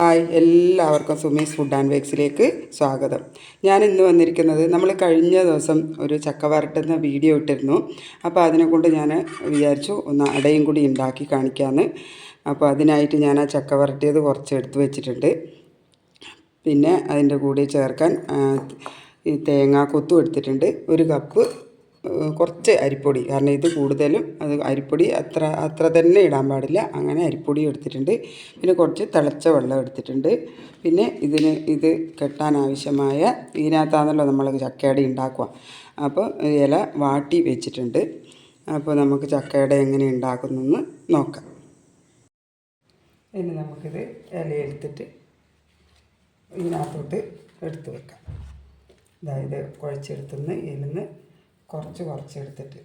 Hi, എല്ലാവർക്കും Sumi's food and വേക്സിലേക്ക് സ്വാഗതം. ഞാൻ ഇന്ന് വന്നിരിക്കുന്നത്, നമ്മൾ കഴിഞ്ഞ ദിവസം ഒരു ചക്ക വരട്ടുന്ന വീഡിയോ ഇട്ടിരുന്നു. അപ്പോൾ അതിനെക്കൊണ്ട് ഞാൻ വിചാരിച്ചു ഒന്ന് അടയും കൂടി ഉണ്ടാക്കി കാണിക്കാമെന്ന്. അപ്പോൾ അതിനായിട്ട് ഞാൻ ആ ചക്ക വരട്ടിയത് കുറച്ച് എടുത്ത് വെച്ചിട്ടുണ്ട്. പിന്നെ അതിൻ്റെ കൂടെ ചേർക്കാൻ ഈ തേങ്ങ കൊത്തും എടുത്തിട്ടുണ്ട്. ഒരു കപ്പ് കുറച്ച് അരിപ്പൊടി, കാരണം ഇത് കൂടുതലും അത് അരിപ്പൊടി അത്ര തന്നെ ഇടാൻ പാടില്ല, അങ്ങനെ അരിപ്പൊടി എടുത്തിട്ടുണ്ട്. പിന്നെ കുറച്ച് തിളച്ച വെള്ളം എടുത്തിട്ടുണ്ട്. പിന്നെ ഇത് കെട്ടാൻ ആവശ്യമായ, ഇതിനകത്താണല്ലോ നമ്മൾ ചക്കയട ഉണ്ടാക്കുക. അപ്പോൾ ഇല വാട്ടി വെച്ചിട്ടുണ്ട്. അപ്പോൾ നമുക്ക് ചക്കയട എങ്ങനെ ഉണ്ടാക്കുന്നതെന്ന് നോക്കാം. ഇനി നമുക്കിത് ഇല എടുത്തിട്ട് ഇതിനകത്തോട്ട് എടുത്ത് വെക്കാം. അതായത് കുഴച്ചെടുത്തുനിന്ന് ഇതിൽ കുറച്ചെടുത്തിട്ട്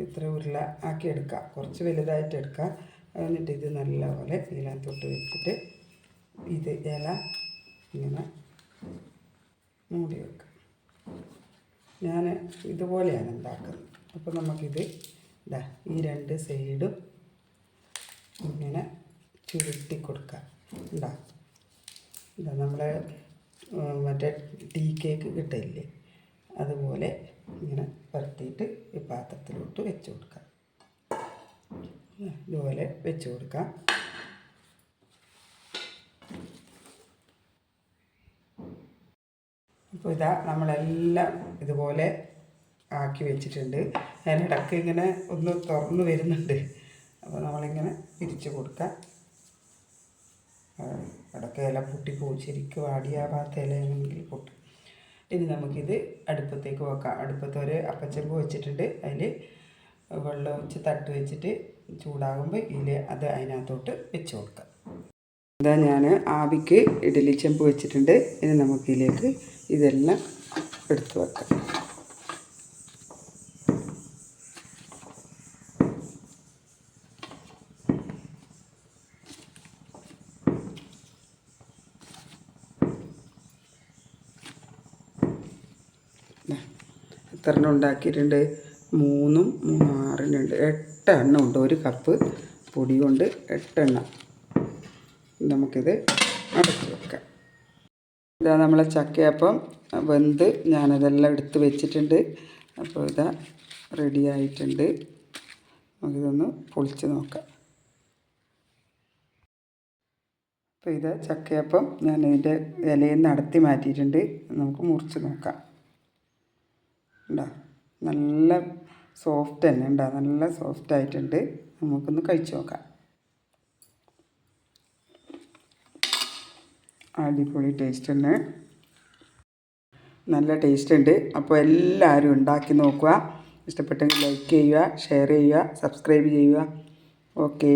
ഇത്ര ഉരുള ആക്കി എടുക്കുക. കുറച്ച് വലുതായിട്ട് എടുക്കുക. എന്നിട്ട് ഇത് നല്ലപോലെ ഇതിനകത്തോട്ട് വെച്ചിട്ട് ഇത് ഇല ഇങ്ങനെ മൂടി വെക്കുക. ഞാൻ ഇതുപോലെയാണ് ഉണ്ടാക്കുന്നത്. അപ്പോൾ നമുക്കിത് ഈ രണ്ട് സൈഡും ഇങ്ങനെ ചുരുട്ടി കൊടുക്കുക. നമ്മളെ മറ്റേ ടീ കേക്ക് കിട്ടില്ലേ, അതുപോലെ ഇങ്ങനെ പരത്തിയിട്ട് ഈ പാത്രത്തിലോട്ട് വെച്ച് കൊടുക്കാം. ഇതുപോലെ വെച്ച് കൊടുക്കാം. അപ്പോൾ നമ്മളെല്ലാം ഇതുപോലെ ആക്കി വെച്ചിട്ടുണ്ട്. അതിനിടയ്ക്ക് ഇങ്ങനെ ഒന്ന് തുറന്ന് വരുന്നുണ്ട്. അപ്പോൾ നമ്മളിങ്ങനെ പിരിച്ച് കൊടുക്കാം. ഇടയ്ക്ക് ഇല പൊട്ടിപ്പോവും, ശരിക്കും വാടിയാവാത്ത ഇലയാണെങ്കിൽ പൊട്ടും. ഇനി നമുക്കിത് അടുപ്പത്തേക്ക് വെക്കാം. അടുപ്പത്ത് ഒരു അപ്പച്ചെമ്പ് വെച്ചിട്ടുണ്ട്. അതിൽ വെള്ളം വെച്ച് തട്ട് വെച്ചിട്ട് ചൂടാകുമ്പോൾ അത് അതിനകത്തോട്ട് വെച്ച് കൊടുക്കാം. ഞാൻ ആവിക്ക് ഇഡ്ഡലി ചെമ്പ് വെച്ചിട്ടുണ്ട്. ഇനി നമുക്കിതിലേക്ക് ഇതെല്ലാം എടുത്ത് വെക്കാം. എത്ര എണ്ണം ഉണ്ടാക്കിയിട്ടുണ്ട്? 3 3 6 2 8 എണ്ണം ഉണ്ട്. ഒരു കപ്പ് പൊടി കൊണ്ട് 8 എണ്ണം. നമുക്കിത് അടച്ച് വെക്കാം. നമ്മളെ ചക്കയപ്പം വെന്ത് ഞാനതെല്ലാം എടുത്ത് വെച്ചിട്ടുണ്ട്. അപ്പോൾ റെഡി ആയിട്ടുണ്ട്. നമുക്കിതൊന്ന് പൊളിച്ച് നോക്കാം. അപ്പോൾ ചക്കയപ്പം ഞാൻ ഇതിൻ്റെ ഇലയിൽ നിന്ന് അടത്തി മാറ്റിയിട്ടുണ്ട്. നമുക്ക് മുറിച്ച് നോക്കാം. നല്ല സോഫ്റ്റ് തന്നെ നല്ല സോഫ്റ്റ് ആയിട്ടുണ്ട്. നമുക്കൊന്ന് കഴിച്ച് നോക്കാം. അടിപൊളി ടേസ്റ്റ് തന്നെ, നല്ല ടേസ്റ്റ് ഉണ്ട്. അപ്പോൾ എല്ലാവരും ഉണ്ടാക്കി നോക്കുക. ഇഷ്ടപ്പെട്ടെങ്കിൽ ലൈക്ക് ചെയ്യുക, ഷെയർ ചെയ്യുക, സബ്സ്ക്രൈബ് ചെയ്യുക. ഓക്കേ.